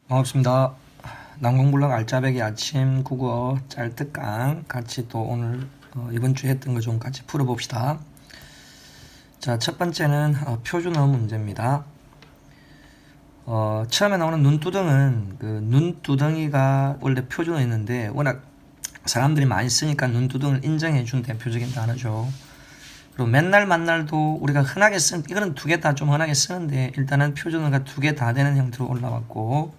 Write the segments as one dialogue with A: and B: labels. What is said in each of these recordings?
A: 반갑습니다. 난공불락 알짜배기 아침 국어 짤특강 같이 또 오늘 이번 주에 했던 거 좀 같이 풀어봅시다. 자, 첫 번째는 표준어 문제입니다. 처음에 나오는 눈두덩은 그 눈두덩이가 원래 표준어였는데 워낙 사람들이 많이 쓰니까 눈두덩을 인정해준 대표적인 단어죠. 그리고 맨날 만날도 우리가 흔하게 쓰는 이거는 두 개 다 좀 흔하게 쓰는데 일단은 표준어가 두 개 다 되는 형태로 올라왔고,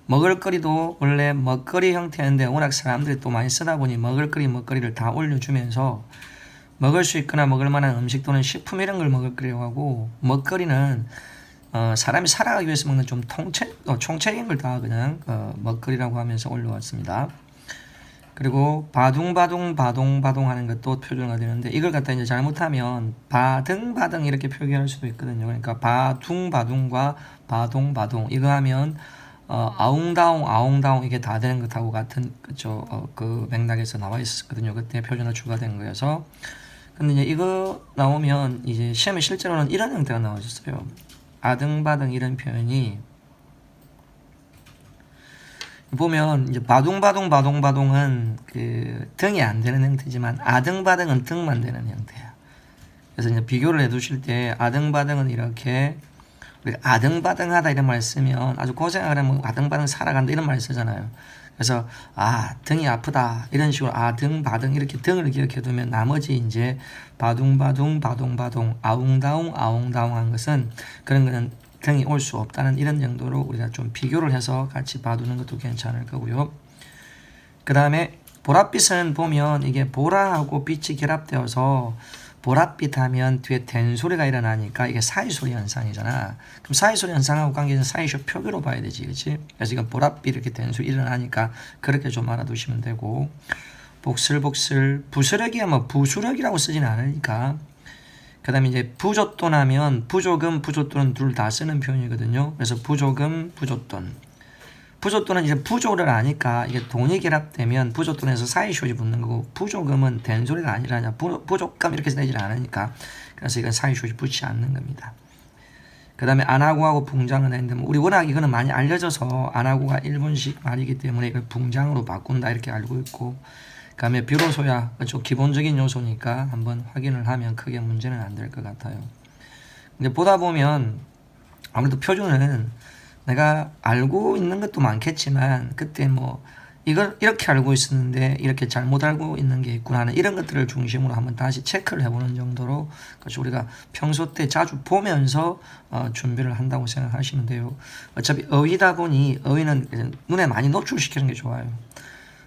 A: 먹을거리도 원래 먹거리 형태인데 워낙 사람들이 또 많이 쓰다 보니 먹을거리를 다 올려주면서 먹을 수 있거나 먹을 만한 음식 또는 식품 이런 걸 먹을거리라고 하고, 먹거리는 사람이 살아가기 위해서 먹는 좀 총체적인 걸 다 그냥 먹거리라고 하면서 올려왔습니다. 그리고 바둥바둥 하는 것도 표준어가 되는데, 이걸 갖다 이제 잘못하면 바등바등 이렇게 표기할 수도 있거든요. 그러니까 바둥바둥과 바동바동 이거 하면 아웅다웅 이게 다 되는 것하고 같은 그 맥락에서 나와 있었거든요. 그때 표준어 추가된 거여서. 근데 이제 이거 나오면 이제 시험에 실제로는 이런 형태가 나와졌어요. 아등바등 이런 표현이 보면 이제 바둥바둥은 그 등이 안 되는 형태지만 아등바등은 등만 되는 형태야. 그래서 이제 비교를 해두실 때 아등바등은 이렇게 우리가 아등바등하다 이런 말 쓰면 아주 고생하면 아등바등 살아간다 이런 말 쓰잖아요. 그래서 등이 아프다 이런 식으로 아등바등 이렇게 등을 기억해 두면 나머지 이제 바둥바둥 아웅다웅한 것은 그런 거는 등이 올 수 없다는 이런 정도로 우리가 좀 비교를 해서 같이 봐두는 것도 괜찮을 거고요. 그 다음에 보랏빛은 보면 이게 보라하고 빛이 결합되어서 보랏빛 하면 뒤에 된소리가 일어나니까 이게 사이소리 현상이잖아. 그럼 사이소리 현상하고 관계는 사이쇼 표기로 봐야 되지, 그렇지? 그래서 이건 보랏빛 이렇게 된소리 일어나니까 그렇게 좀 알아두시면 되고, 복슬복슬 부스러기야 뭐 부수력이라고 쓰진 않으니까. 그 다음에 이제 부조돈 하면 부조금 부조돈은 둘 다 쓰는 표현이거든요. 그래서 부조금 부조돈. 부조돈은 이제 부조를 아니까 이게 돈이 결합되면 부조돈에서 사이쇼지 붙는 거고, 부조금은 된소리가 아니라 부족감 이렇게 되질 않으니까 그래서 이건 사이쇼지 붙지 않는 겁니다. 그 다음에 안하고하고 붕장은 했는데 우리 워낙 이거는 많이 알려져서 안하고가 일본식 말이기 때문에 이걸 붕장으로 바꾼다 이렇게 알고 있고, 그 다음에 비로소야 그렇죠, 기본적인 요소니까 한번 확인을 하면 크게 문제는 안 될 것 같아요. 근데 보다 보면 아무래도 표준은 내가 알고 있는 것도 많겠지만 그때 뭐 이걸 이렇게 알고 있었는데 이렇게 잘못 알고 있는 게 있구나 하는 이런 것들을 중심으로 한번 다시 체크를 해보는 정도로 그렇죠, 우리가 평소 때 자주 보면서 준비를 한다고 생각하시면 돼요. 어차피 어휘다 보니 어휘는 눈에 많이 노출시키는 게 좋아요.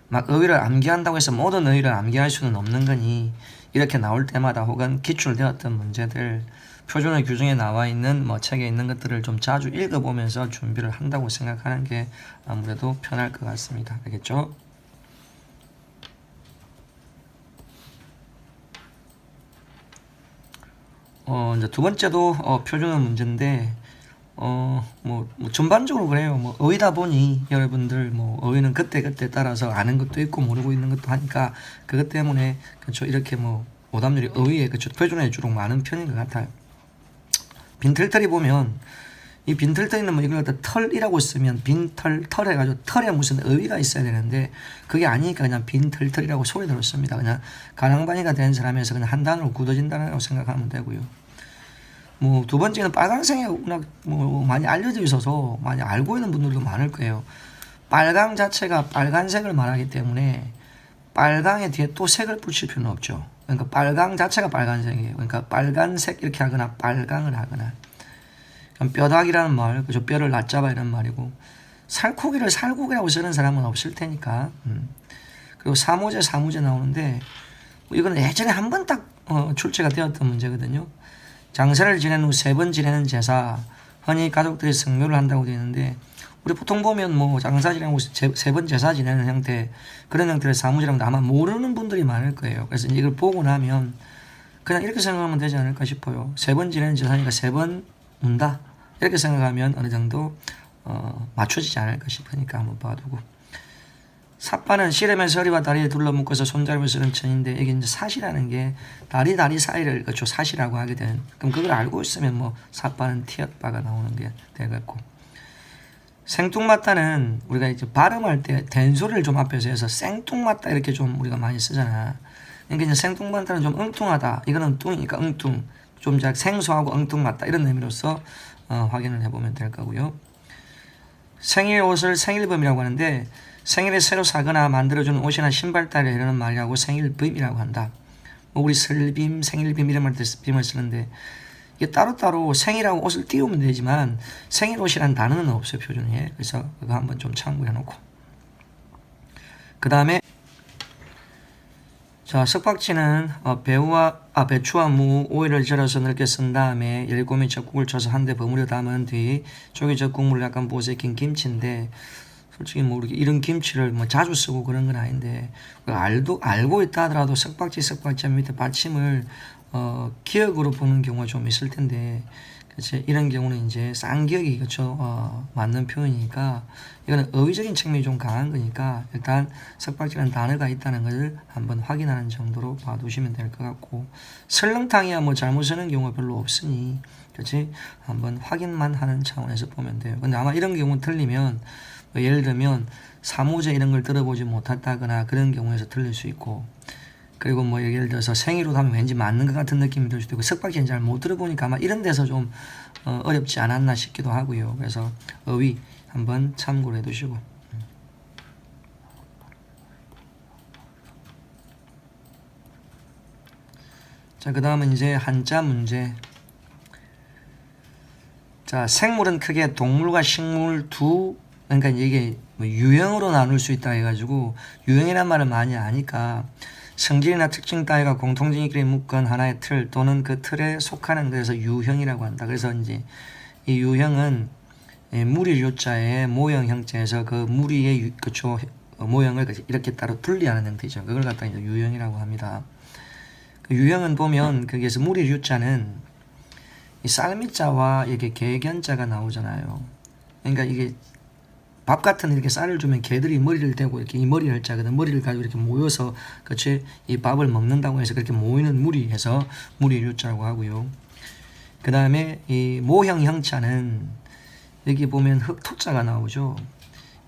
A: 막 어휘를 암기한다고 해서 모든 어휘를 암기할 수는 없는 거니 이렇게 나올 때마다 혹은 기출되었던 문제들 표준어 규정에 나와 있는 뭐 책에 있는 것들을 좀 자주 읽어보면서 준비를 한다고 생각하는 게 아무래도 편할 것 같습니다. 알겠죠? 이제 두 번째도 표준어 문제인데 뭐 전반적으로 그래요. 뭐 어휘다 보니 여러분들 뭐 어휘는 그때 따라서 아는 것도 있고 모르고 있는 것도 하니까 그것 때문에 그렇죠, 이렇게 뭐 오답률이 어휘에 그렇죠, 표준어에 주로 많은 편인 것 같아요. 빈털터리 보면 이 빈털터리는 뭐 이걸 갖다 털이라고 쓰면 빈털 해가지고 털에 무슨 어휘가 있어야 되는데 그게 아니니까 그냥 빈털터리라고 소리대로 씁니다. 그냥 가랑바니가 된 사람에서 그냥 한 단어로 굳어진다고 생각하면 되고요. 뭐 두 번째는 빨강색이 워낙 뭐 많이 알려져 있어서 많이 알고 있는 분들도 많을 거예요. 빨강 자체가 빨간색을 말하기 때문에 빨강에 뒤에 또 색을 붙일 필요는 없죠. 그러니까 빨강 자체가 빨간색이에요. 그러니까 빨간색 이렇게 하거나 빨강을 하거나. 뼈다귀라는 말, 그죠? 뼈를 낮잡아 이런 말이고, 살코기를 살고기라고 쓰는 사람은 없을 테니까. 그리고 사무제 나오는데 이거는 예전에 한 번 딱 출제가 되었던 문제거든요. 장사를 지낸 후 3번 지내는 제사, 흔히 가족들이 성묘를 한다고 되어 있는데 우리 보통 보면 뭐 장사 지내는 후 3번 제사 지내는 형태, 그런 형태를 사무제라고 아마 모르는 분들이 많을 거예요. 그래서 이걸 보고 나면 그냥 이렇게 생각하면 되지 않을까 싶어요. 3번 지내는 제사니까 3번 운다 이렇게 생각하면 어느 정도 맞춰지지 않을까 싶으니까 한번 봐두고, 삿바는 씨름에서 허리와 다리에 둘러묶어서 손잡이를 쓰는 천인데 이게 이제 사시라는 게 다리 사이를 그렇죠, 사시라고 하게 된, 그럼 그걸 알고 있으면 뭐 삿바는 티읕바가 나오는 게 되겠고, 생뚱맞다는 우리가 이제 발음할 때 된소리를 좀 앞에서 해서 생뚱맞다 이렇게 좀 우리가 많이 쓰잖아. 그러니까 이제 생뚱맞다는 좀 엉뚱하다. 이거는 뚱이니까 엉뚱. 좀 생소하고 엉뚱맞다 이런 의미로서 확인을 해보면 될 거고요. 생일 옷을 생일범이라고 하는데 생일에 새로 사거나 만들어주는 옷이나 신발 따위를 이르는 말이라고 생일범이라고 한다. 뭐 우리 설빔, 생일빔 이런 말들 빔을 쓰는데 이게 따로따로 생일하고 옷을 띄우면 되지만 생일 옷이라는 단어는 없어요, 표준에. 그래서 그거 한번 좀 참고해 놓고. 그 다음에 자, 석박지는 배추와 무, 오이를 절여서 넓게 쓴 다음에 7곰이 젖국을 쳐서 한 대 버무려 담은 뒤 조기 젖국물을 약간 부어서 익힌 김치인데 솔직히 뭐 이런 김치를 뭐 자주 쓰고 그런 건 아닌데 알고 있다 하더라도 석박지 밑에 받침을 기억으로 보는 경우가 좀 있을 텐데 그치? 이런 경우는 이제 쌍기억이 그렇죠. 맞는 표현이니까 이거는 어휘적인 측면이 좀 강한 거니까 일단 석박지라는 단어가 있다는 것을 한번 확인하는 정도로 봐두시면 될 것 같고 설렁탕이야 뭐 잘못 쓰는 경우가 별로 없으니 그렇지? 한번 확인만 하는 차원에서 보면 돼요. 근데 아마 이런 경우 틀리면 뭐 예를 들면 사무제 이런 걸 들어보지 못했다거나 그런 경우에서 틀릴 수 있고 그리고 뭐 예를 들어서 생일옷 하면 왠지 맞는 것 같은 느낌이 들 수도 있고 석박지는 잘 못 들어보니까 아마 이런 데서 좀 어렵지 않았나 싶기도 하고요. 그래서 어휘 한번 참고를 해두시고 자, 그 다음은 이제 한자 문제. 자, 생물은 크게 동물과 식물 그러니까 이게 뭐 유형으로 나눌 수 있다 해가지고 유형이란 말을 많이 아니까 성질이나 특징 따위가 공통점끼리 묶은 하나의 틀 또는 그 틀에 속하는 그래서 유형이라고 한다. 그래서 이제 이 유형은 무리 유자의 모형 형태에서 그 무리의 그쵸 모형을 이렇게 따로 분리하는 형태죠. 그걸 갖다 이제 유형이라고 합니다. 그 유형은 보면 거기에서 무리 유자는 이 쌀미자와 이렇게 개견자가 나오잖아요. 그러니까 이게 밥 같은 이렇게 쌀을 주면 개들이 머리를 대고 이렇게 이 머리를 짜거든. 머리를 가지고 이렇게 모여서 그치 이 밥을 먹는다고 해서 그렇게 모이는 무리해서 무리유자라고 하고요. 그 다음에 이 모형 형자는 여기 보면 흑토자가 나오죠.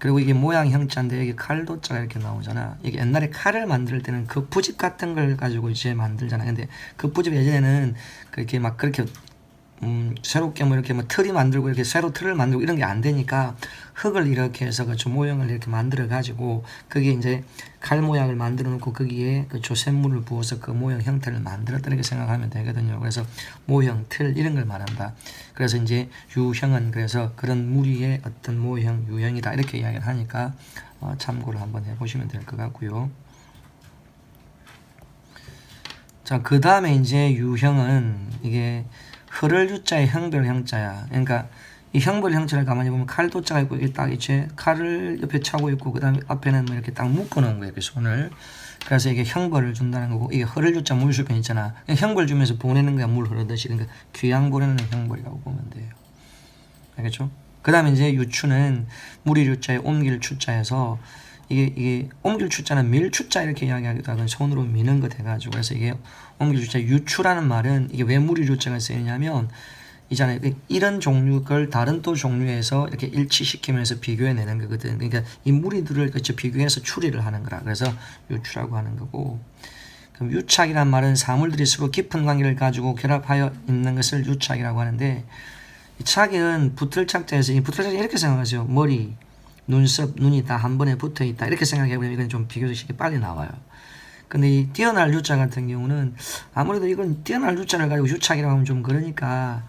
A: 그리고 이게 모양 형자인데 여기 칼도자가 이렇게 나오잖아. 이게 옛날에 칼을 만들 때는 그 부집 같은 걸 가지고 이제 만들잖아. 근데 그 부집 예전에는 그렇게 막 그렇게 새롭게 뭐 이렇게 뭐 틀이 만들고 이렇게 새로 틀을 만들고 이런 게 안 되니까 흙을 이렇게 해서 그 모형을 이렇게 만들어 가지고 거기에 이제 칼 모양을 만들어 놓고 거기에 그 조샘물을 부어서 그 모형 형태를 만들었다 이렇게 생각하면 되거든요. 그래서 모형, 틀 이런 걸 말한다. 그래서 이제 유형은 그래서 그런 무리의 어떤 모형, 유형이다 이렇게 이야기를 하니까 참고를 한번 해보시면 될 것 같고요. 자, 그 다음에 이제 유형은 이게 흐를 유자의 형별 형자야. 그러니까 이 형별 형체를 가만히 보면 칼도자가 있고 이게 딱 이제 칼을 옆에 차고 있고 그 다음에 앞에는 뭐 이렇게 딱 묶어 놓은 거예요. 그 손을. 그래서 이게 형벌을 준다는 거고 이게 흐를 유자 물수편 있잖아. 형벌 주면서 보내는 거야. 물 흐르듯이. 그러니까 귀양 보내는 형벌이라고 보면 돼요. 알겠죠? 그 다음에 이제 유추는 무리 유자의 옮길 추자에서 이게 옮길 추자는 밀 추자 이렇게 이야기하기도 하거든요. 손으로 미는 거 돼가지고 그래서 이게 옮길 추자 유추라는 말은 이게 왜 무리 유자가 쓰이냐면 이잖아요. 이런 종류 걸 다른 또 종류에서 이렇게 일치시키면서 비교해내는 거거든. 그러니까 이 무리들을 그치 비교해서 추리를 하는 거라. 그래서 유추라고 하는 거고. 그럼 유착이란 말은 사물들이 서로 깊은 관계를 가지고 결합하여 있는 것을 유착이라고 하는데 이 착은 붙을 착자에서 이 붙을 착자 이렇게 생각하세요. 머리, 눈썹, 눈이 다 한 번에 붙어 있다. 이렇게 생각해보면 이건 좀 비교적 쉽게 빨리 나와요. 근데 이 뛰어날 유자 같은 경우는 아무래도 이건 뛰어날 유자를 가지고 유착이라고 하면 좀 그러니까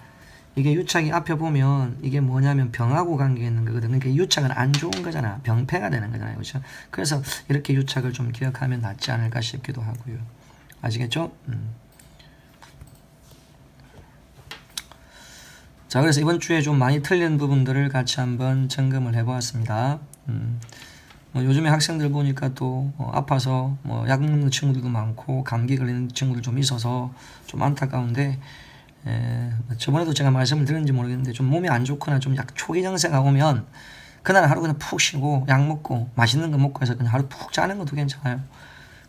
A: 이게 유착이 앞에 보면 이게 뭐냐면 병하고 관계 있는 거거든. 그러니까 유착은 안 좋은 거잖아. 병폐가 되는 거잖아요. 그렇죠? 그래서 이렇게 유착을 좀 기억하면 낫지 않을까 싶기도 하고요. 아시겠죠? 자, 그래서 이번 주에 좀 많이 틀린 부분들을 같이 한번 점검을 해보았습니다. 뭐 요즘에 학생들 보니까 또 아파서 뭐 약 먹는 친구들도 많고 감기 걸리는 친구들 좀 있어서 좀 안타까운데 저번에도 제가 말씀을 드렸는지 모르겠는데 좀 몸이 안 좋거나 좀 약 초기 증세가 오면 그날 하루 그냥 푹 쉬고 약 먹고 맛있는 거 먹고 해서 그냥 하루 푹 자는 것도 괜찮아요.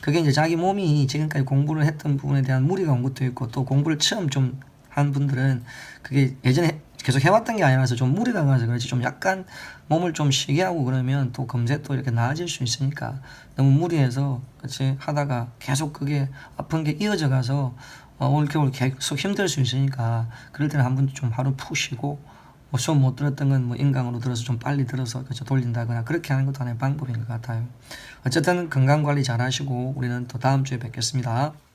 A: 그게 이제 자기 몸이 지금까지 공부를 했던 부분에 대한 무리가 온 것도 있고 또 공부를 처음 좀 한 분들은 그게 예전에 계속 해왔던 게 아니라서 좀 무리가 가서 그렇지, 좀 약간 몸을 좀 쉬게 하고 그러면 또 금세 또 이렇게 나아질 수 있으니까 너무 무리해서 그렇지 하다가 계속 그게 아픈 게 이어져 가서 올 겨울 계속 힘들 수 있으니까 그럴 때는 한 번 좀 하루 푹 쉬고 뭐 수업 못 들었던 건 뭐 인강으로 들어서 좀 빨리 들어서 그렇죠 돌린다거나 그렇게 하는 것도 하나의 방법인 것 같아요. 어쨌든 건강 관리 잘 하시고 우리는 또 다음 주에 뵙겠습니다.